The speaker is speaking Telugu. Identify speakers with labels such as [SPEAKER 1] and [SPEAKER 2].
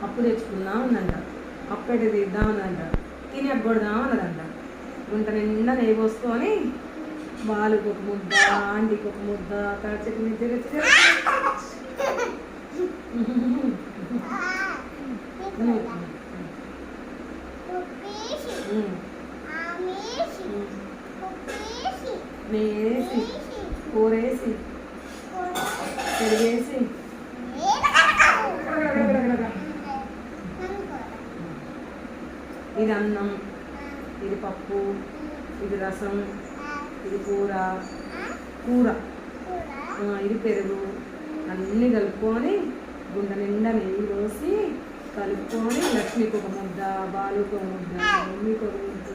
[SPEAKER 1] అప్పు తెచ్చుకుందాం ఉందంట, అప్పెట తీద్దాం ఉందంట, తిని అగ్గొడదాం అన్నదంట. గుంట నిండా నెయ్యి పోసుకొని బాలుకి ఒక ముద్ద, ఆంటీకి ఒక ముద్ద, తాడిచెట్టు నిద్ర నెయ్యేసి కూరేసి పెరిగేసి ఇది అన్నం, ఇది పప్పు, ఇది రసం, ఇది కూర, ఇది పెరుగు అన్నీ కలుపుకొని గుండె నిండా నెయ్యి పోసి కలుపుకొని లక్ష్మికి ఒక ముద్ద, బాలుకి ఒక ముద్ద, మమ్మీకి ఒక ముద్ద,